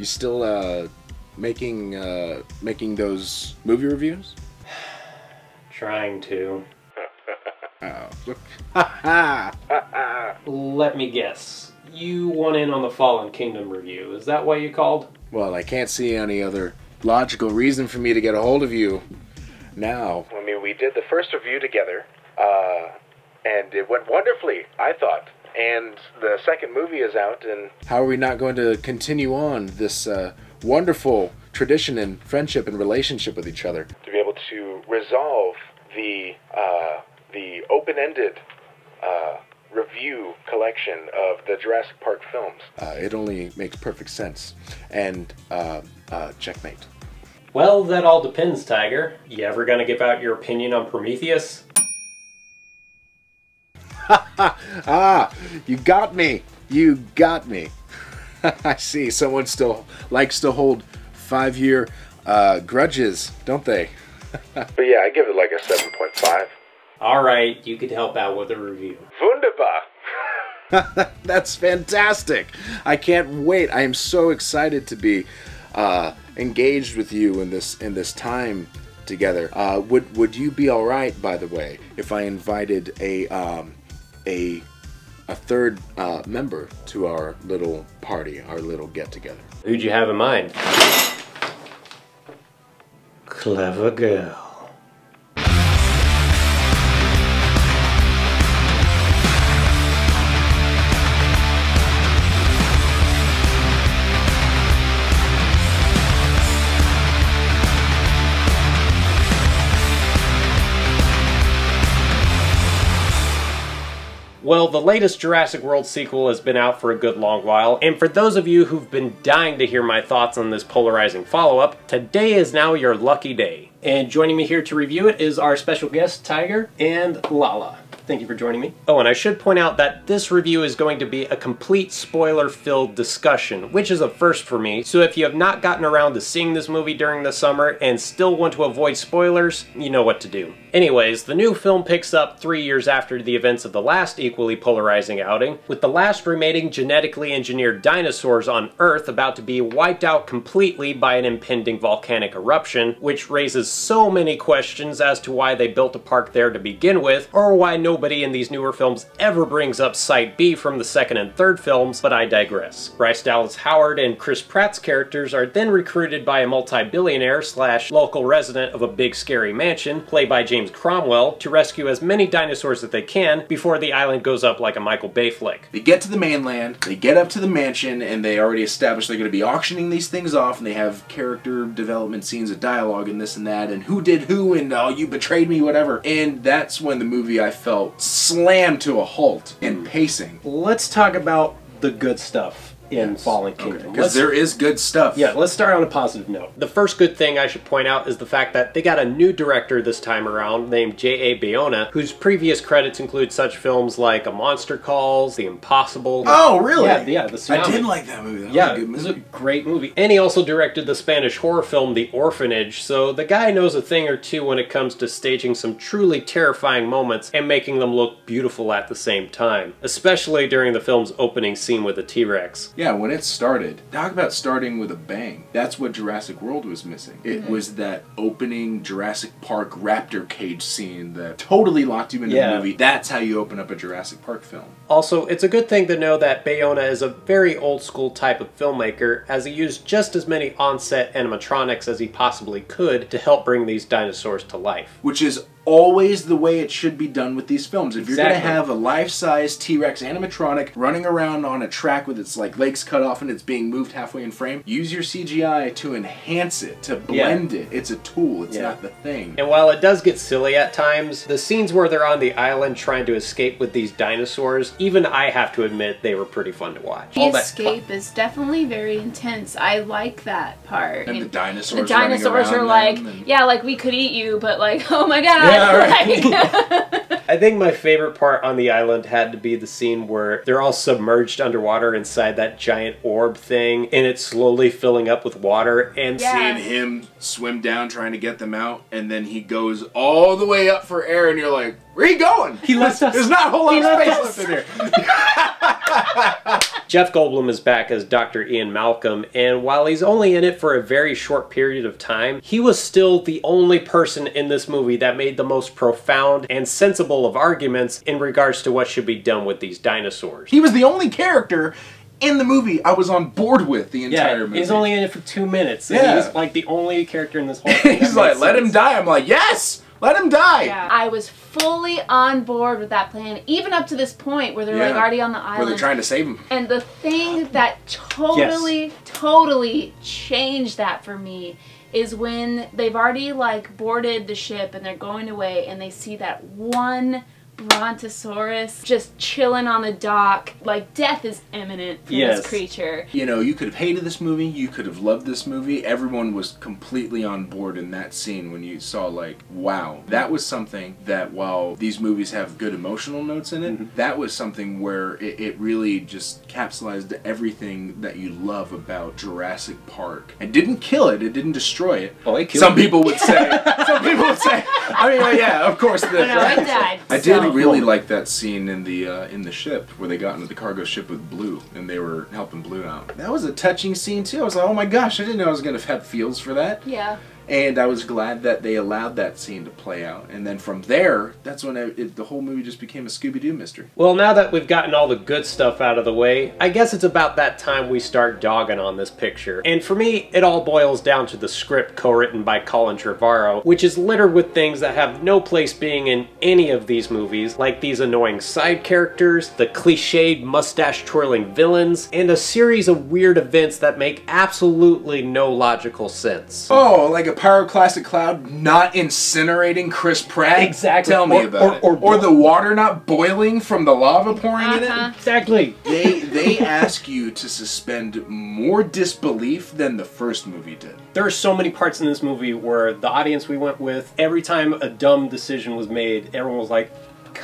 You still making those movie reviews? Trying to. Oh, look. Let me guess. You want in on the Fallen Kingdom review. Is that why you called? Well, I can't see any other logical reason for me to get a hold of you now. I mean, we did the first review together, and it went wonderfully, I thought. And the second movie is out, and how are we not going to continue on this wonderful tradition and friendship and relationship with each other? To be able to resolve the open-ended review collection of the Jurassic Park films. It only makes perfect sense. And, checkmate. Well, that all depends, Tiger. You ever gonna give out your opinion on Prometheus? You got me! You got me! I see, someone still likes to hold 5-year grudges, don't they? But yeah, I give it like a 7.5. Alright, you could help out with a review. Wunderbar! That's fantastic! I can't wait. I am so excited to be engaged with you in this time together. Would you be all right, by the way, if I invited a third member to our little party, our little get-together? Who'd you have in mind? Clever girl. Well, the latest Jurassic World sequel has been out for a good long while, and for those of you who've been dying to hear my thoughts on this polarizing follow-up, today is now your lucky day. And joining me here to review it is our special guest, Tiger and Lala. Thank you for joining me. Oh, and I should point out that this review is going to be a complete spoiler-filled discussion, which is a first for me, so if you have not gotten around to seeing this movie during the summer and still want to avoid spoilers, you know what to do. Anyways, the new film picks up 3 years after the events of the last equally polarizing outing, with the last remaining genetically engineered dinosaurs on Earth about to be wiped out completely by an impending volcanic eruption, which raises so many questions as to why they built a park there to begin with, or why nobody in these newer films ever brings up Site B from the second and third films, but I digress. Bryce Dallas Howard and Chris Pratt's characters are then recruited by a multi-billionaire slash local resident of a big scary mansion, played by James Cromwell, to rescue as many dinosaurs as they can before the island goes up like a Michael Bay flick. They get to the mainland, they get up to the mansion, and they already established they're going to be auctioning these things off, and they have character development scenes of dialogue and this and that, and who did who, and oh, you betrayed me, whatever. And that's when the movie, I felt, slammed to a halt in pacing. Let's talk about the good stuff in Fallen Kingdom. Because there is good stuff. Yeah, let's start on a positive note. The first good thing I should point out is the fact that they got a new director this time around named J.A. Bayona, whose previous credits include such films like A Monster Calls, The Impossible. Oh, really? Yeah, the Tsunami. I did like that movie. That was a good movie. It was a great movie. And he also directed the Spanish horror film The Orphanage, so the guy knows a thing or two when it comes to staging some truly terrifying moments and making them look beautiful at the same time, especially during the film's opening scene with the T-Rex. Yeah, when it started, talk about starting with a bang. That's what Jurassic World was missing. It was that opening Jurassic Park raptor cage scene that totally locked you into the movie. That's how you open up a Jurassic Park film. Also, it's a good thing to know that Bayona is a very old school type of filmmaker, as he used just as many on-set animatronics as he possibly could to help bring these dinosaurs to life. Which is always the way it should be done with these films. If you're going to have a life-size T-Rex animatronic running around on a track with its legs cut off and it's being moved halfway in frame, use your CGI to enhance it, to blend it. It's a tool, it's not the thing. And while it does get silly at times, the scenes where they're on the island trying to escape with these dinosaurs, even I have to admit they were pretty fun to watch. The escape is definitely very intense. I like that part. And the dinosaurs are like, yeah, like we could eat you, but like, oh my god. Yeah, right. I think my favorite part on the island had to be the scene where they're all submerged underwater inside that giant orb thing, and it's slowly filling up with water, and seeing him swim down trying to get them out, and then he goes all the way up for air, and you're like, where are you going? He left us. There's not a whole lot of space left in here. Jeff Goldblum is back as Dr. Ian Malcolm, and while he's only in it for a very short period of time, he was still the only person in this movie that made the most profound and sensible of arguments in regards to what should be done with these dinosaurs. He was the only character in the movie I was on board with the entire movie. He's only in it for 2 minutes. And Yeah. he's like the only character in this whole thing. He's like, let him die. I'm like, yes! Let him die! Yeah. I was fully on board with that plan, even up to this point where they're like already on the island. Where they're trying to save him. And the thing that totally changed that for me is when they've already like boarded the ship and they're going away and they see that one brontosaurus just chilling on the dock. Like, death is imminent for this creature. You know, you could have hated this movie, you could have loved this movie. Everyone was completely on board in that scene when you saw, like, wow. That was something that, while these movies have good emotional notes in it, that was something where it really just capsulized everything that you love about Jurassic Park. It didn't kill it, it didn't destroy it. Oh, it killed some people would say. Some people would say. I mean, well, yeah, of course. No, it died. I did really like that scene in the ship where they got into the cargo ship with Blue and they were helping Blue out. That was a touching scene too. I was like, oh my gosh, I didn't know I was gonna have feels for that. Yeah. And I was glad that they allowed that scene to play out. And then from there, that's when the whole movie just became a Scooby-Doo mystery. Well, now that we've gotten all the good stuff out of the way, I guess it's about that time we start dogging on this picture. And for me, it all boils down to the script co-written by Colin Trevorrow, which is littered with things that have no place being in any of these movies, like these annoying side characters, the cliched mustache-twirling villains, and a series of weird events that make absolutely no logical sense. Oh, like a pyroclastic cloud not incinerating Chris Pratt? Exactly. Tell me about it. Or the water not boiling from the lava pouring in it? Exactly. They ask you to suspend more disbelief than the first movie did. There are so many parts in this movie where the audience we went with, every time a dumb decision was made, everyone was like,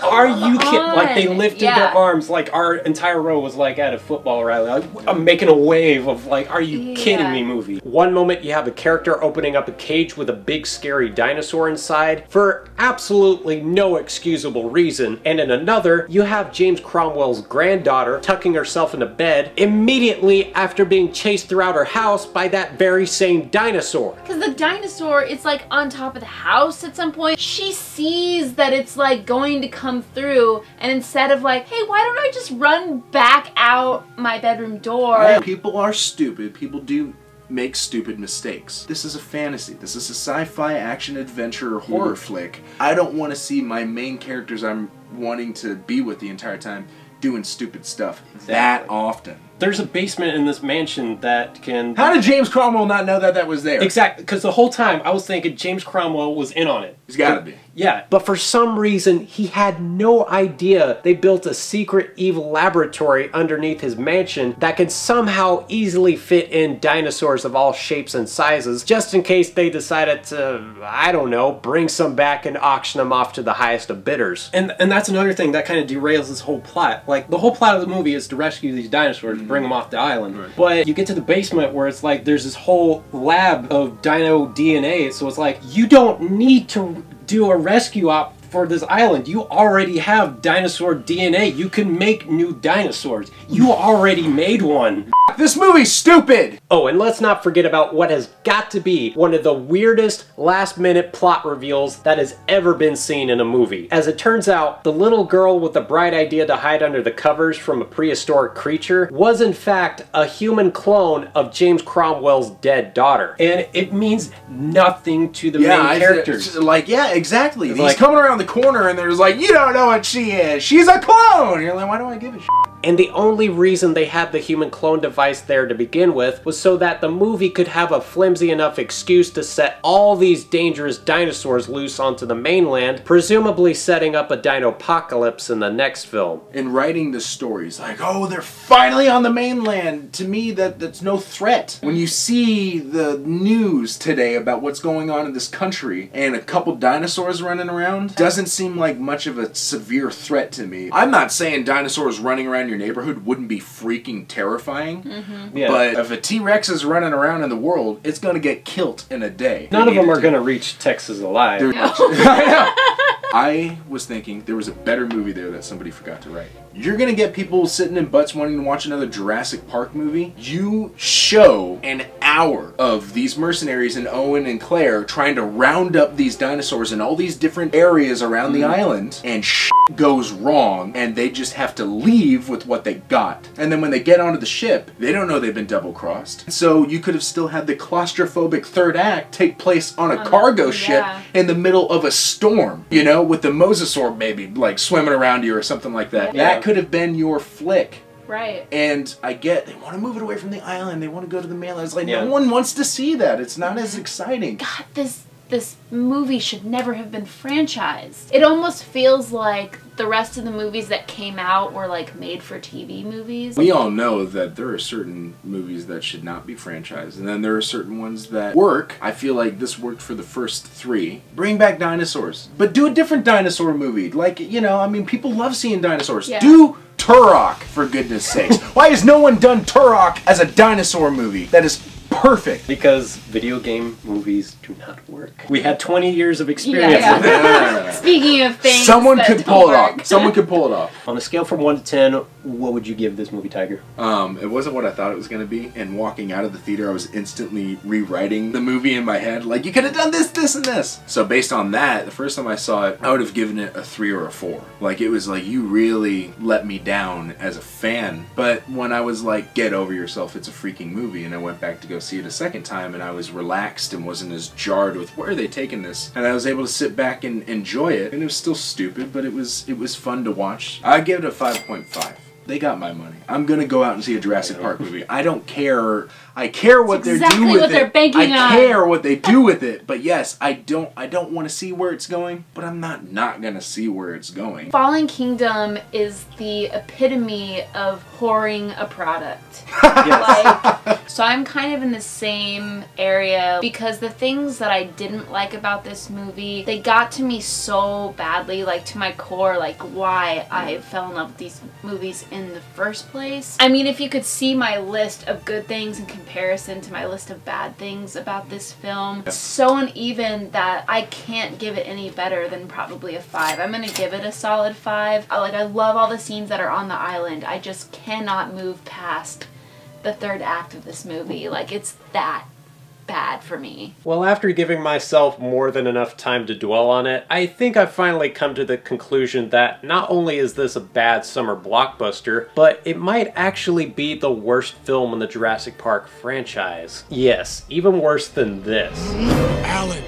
are you kidding? Like, they lifted their arms, like our entire row was like at a football rally. Like, I'm making a wave of like, are you kidding me movie? One moment you have a character opening up a cage with a big scary dinosaur inside for absolutely no excusable reason. And in another, you have James Cromwell's granddaughter tucking herself into bed immediately after being chased throughout her house by that very same dinosaur. Because the dinosaur, it's like on top of the house at some point. She sees that it's like going to come through, and instead of like, hey, why don't I just run back out my bedroom door? People are stupid. People do make stupid mistakes. This is a fantasy. This is a sci-fi action adventure horror flick. I don't want to see my main characters I'm wanting to be with the entire time doing stupid stuff that often. There's a basement in this mansion that can... How did James Cromwell not know that that was there? Exactly, because the whole time I was thinking James Cromwell was in on it. He's gotta be. Yeah, but for some reason he had no idea they built a secret evil laboratory underneath his mansion that could somehow easily fit in dinosaurs of all shapes and sizes, just in case they decided to, I don't know, bring some back and auction them off to the highest of bidders. And that's another thing that kind of derails this whole plot. Like, the whole plot of the movie is to rescue these dinosaurs, bring them off the island. Right. But you get to the basement where it's like there's this whole lab of dino DNA, so it's like you don't need to do a rescue op for this island. You already have dinosaur DNA. You can make new dinosaurs. You already made one. This movie's stupid! Oh, and let's not forget about what has got to be one of the weirdest last-minute plot reveals that has ever been seen in a movie. As it turns out, the little girl with the bright idea to hide under the covers from a prehistoric creature was in fact a human clone of James Cromwell's dead daughter. And it means nothing to the main characters. Like, yeah, exactly. He's coming around the corner and there's like, you don't know what she is. She's a clone! You're like, why do I give a shit? And the only reason they had the human clone device there to begin with was so that the movie could have a flimsy enough excuse to set all these dangerous dinosaurs loose onto the mainland, presumably setting up a dino-apocalypse in the next film. In writing the stories, like, oh, they're finally on the mainland. To me, that's no threat. When you see the news today about what's going on in this country and a couple dinosaurs running around, doesn't seem like much of a severe threat to me. I'm not saying dinosaurs running around your neighborhood wouldn't be freaking terrifying, but if a T-Rex is running around in the world, it's gonna get killed in a day. None of them are gonna reach Texas alive. I was thinking there was a better movie there that somebody forgot to write. you're gonna get people sitting in butts wanting to watch another Jurassic Park movie. You show an hour of these mercenaries and Owen and Claire trying to round up these dinosaurs in all these different areas around the island, and shit goes wrong, and they just have to leave with what they got. And then when they get onto the ship, they don't know they've been double-crossed. So you could have still had the claustrophobic third act take place on a cargo ship in the middle of a storm, you know, with the mosasaur maybe like swimming around you or something like that. Yeah. That could have been your flick. Right. And I get they want to move it away from the island. They want to go to the mainland. It's like no one wants to see that. It's not as exciting. God, this movie should never have been franchised. It almost feels like the rest of the movies that came out were like made for TV movies. We all know that there are certain movies that should not be franchised, and then there are certain ones that work. I feel like this worked for the first 3. Bring back dinosaurs, but do a different dinosaur movie. Like, you know, I mean, people love seeing dinosaurs. Yeah. Do Turok, for goodness sakes. Why has no one done Turok as a dinosaur movie? That is perfect. Because video game movies do not work. We had 20 years of experience with it. Yeah. Speaking of things Someone that could don't pull it work. off. Someone could pull it off. On a scale from 1 to 10, what would you give this movie, Tiger? It wasn't what I thought it was going to be, and walking out of the theater I was instantly rewriting the movie in my head, like, you could have done this, this, and this. So based on that, the first time I saw it, I would have given it a 3 or a 4. Like, it was like, you really let me down as a fan. But when I was like, get over yourself, it's a freaking movie, and I went back to go see it a second time, and I was relaxed and wasn't as jarred with, where are they taking this? And I was able to sit back and enjoy it, and it was still stupid, but it was fun to watch. I give it a 5.5. They got my money. I'm gonna go out and see a Jurassic Park movie. I don't care. I care what they're doing with it. They're banking I on. care what they do with it. But yes, I don't want to see where it's going, but I'm not gonna see where it's going. Fallen Kingdom is the epitome of whoring a product. So I'm kind of in the same area because the things that I didn't like about this movie, they got to me so badly, like to my core, like why I fell in love with these movies in the first place. I mean, if you could see my list of good things in comparison to my list of bad things about this film, it's so uneven that I can't give it any better than probably a 5. I'm gonna give it a solid 5. I love all the scenes that are on the island. I just cannot move past the third act of this movie. Like, it's that bad for me. Well, after giving myself more than enough time to dwell on it, I think I've finally come to the conclusion that not only is this a bad summer blockbuster, but it might actually be the worst film in the Jurassic Park franchise. Yes, even worse than this. Alan!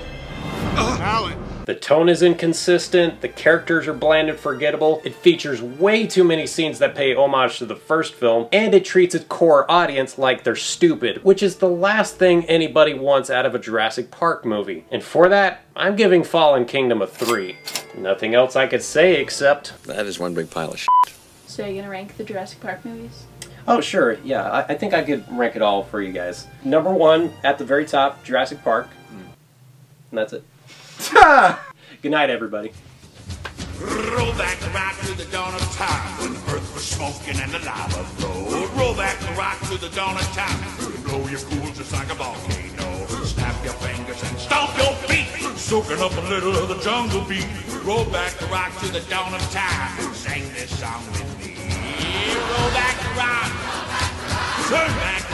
Alan! The tone is inconsistent, the characters are bland and forgettable, it features way too many scenes that pay homage to the first film, and it treats its core audience like they're stupid, which is the last thing anybody wants out of a Jurassic Park movie. And for that, I'm giving Fallen Kingdom a 3. Nothing else I could say except... That is one big pile of shit. So you're gonna rank the Jurassic Park movies? Oh, sure, yeah, I think I could rank it all for you guys. Number 1, at the very top, Jurassic Park. And that's it. Good night, everybody. Roll back the rock to the dawn of time, when the earth was smoking and the lava flowed. Roll back the rock to the dawn of time, blow your cool just like a volcano. Snap your fingers and stomp your feet, soaking up a little of the jungle beat. Roll back the rock to the dawn of time, sing this song with me. Roll back the rock, turn back